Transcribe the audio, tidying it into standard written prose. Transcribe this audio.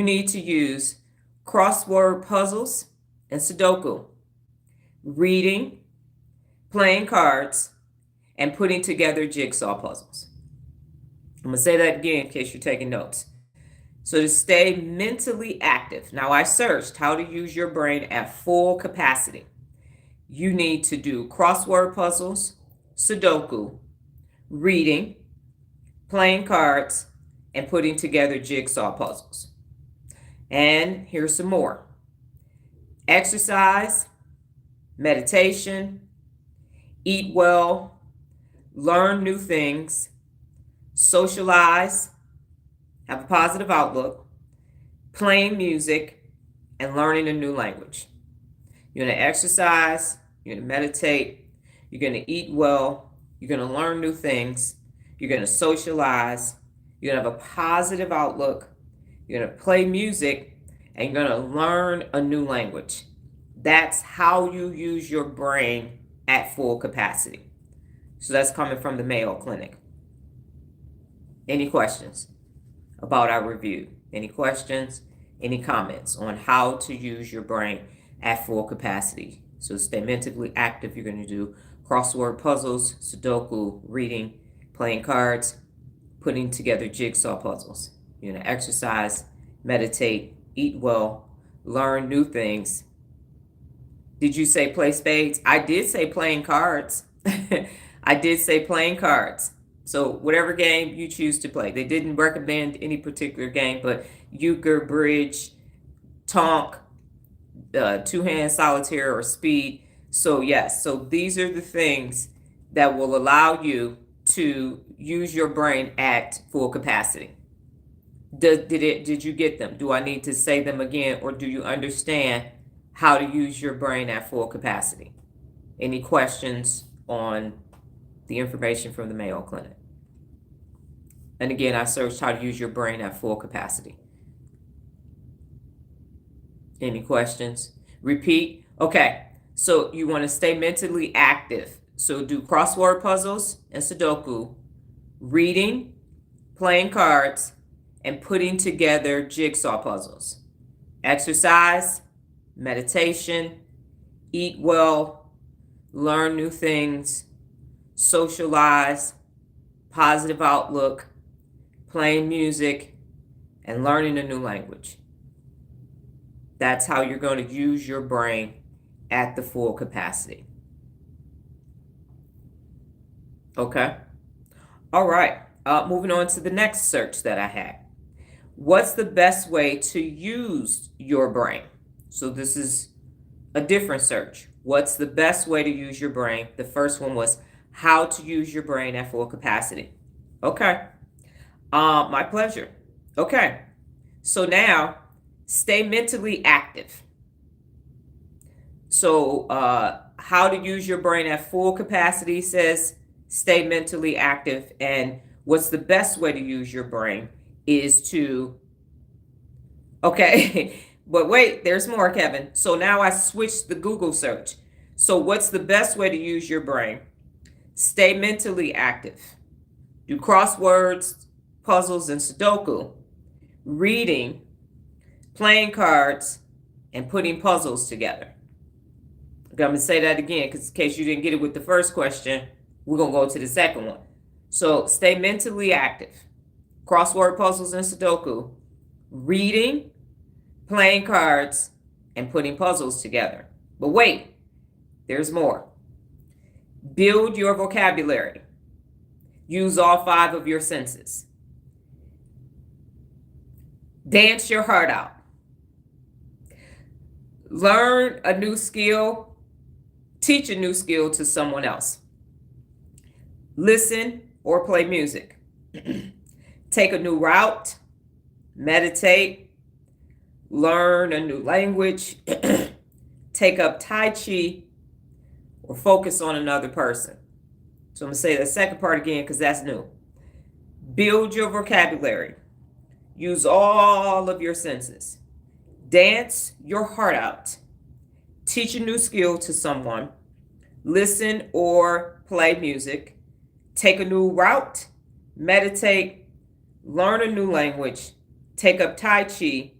need to use crossword puzzles and Sudoku, reading, playing cards, and putting together jigsaw puzzles. I'm going to say that again in case you're taking notes. So to stay mentally active, now I searched how to use your brain at full capacity. You need to do crossword puzzles, Sudoku, reading, playing cards, and putting together jigsaw puzzles. And here's some more: exercise, meditation, eat well, learn new things, socialize, have a positive outlook, playing music, and learning a new language. You're going to exercise, you're going to meditate, you're going to eat well, you're going to learn new things, you're going to socialize, you're going to have a positive outlook, you're going to play music, and you're going to learn a new language. That's how you use your brain at full capacity. So that's coming from the Mayo Clinic. Any questions about our review? Any questions? Any comments on how to use your brain at full capacity? So to stay mentally active, you're going to do crossword puzzles, Sudoku, reading, playing cards, putting together jigsaw puzzles. You're going to exercise, meditate, eat well, learn new things. Did you say play spades? I did say playing cards. I did say playing cards. So whatever game you choose to play. They didn't recommend any particular game, but euchre, bridge, tonk, two-hand solitaire, or speed. So yes, so these are the things that will allow you to use your brain at full capacity. Did you get them? Do I need to say them again, or do you understand how to use your brain at full capacity? Any questions on the information from the Mayo Clinic? And again, I searched how to use your brain at full capacity. Any questions? Repeat. Okay, so you want to stay mentally active. So do crossword puzzles and Sudoku, reading, playing cards, and putting together jigsaw puzzles. Exercise, meditation, eat well, learn new things, socialize, positive outlook, playing music, and learning a new language. That's how you're going to use your brain at the full capacity. Okay? All right. Moving on to the next search that I had. What's the best way to use your brain? So this is a different search. What's the best way to use your brain? The first one was how to use your brain at full capacity. Okay. My pleasure. Okay. So now, stay mentally active. So how to use your brain at full capacity says stay mentally active. And what's the best way to use your brain is to, okay, but wait, there's more, Kevin. So now I switched the Google search. So what's the best way to use your brain? Stay mentally active. Do crosswords, puzzles, and Sudoku, reading, playing cards, and putting puzzles together. Okay, I'm going to say that again because in case you didn't get it with the first question, we're going to go to the second one. So stay mentally active. Crossword puzzles and Sudoku, reading, playing cards, and putting puzzles together. But wait, there's more. Build your vocabulary. Use all 5 of your senses. Dance your heart out. Learn a new skill. Teach a new skill to someone else. Listen or play music. Take a new route. Meditate. Learn a new language. Take up Tai Chi or focus on another person. So I'm going to say the second part again because that's new. Build your vocabulary. Use all of your senses. Dance your heart out. Teach a new skill to someone. Listen or play music. Take a new route. Meditate. Learn a new language. Take up Tai Chi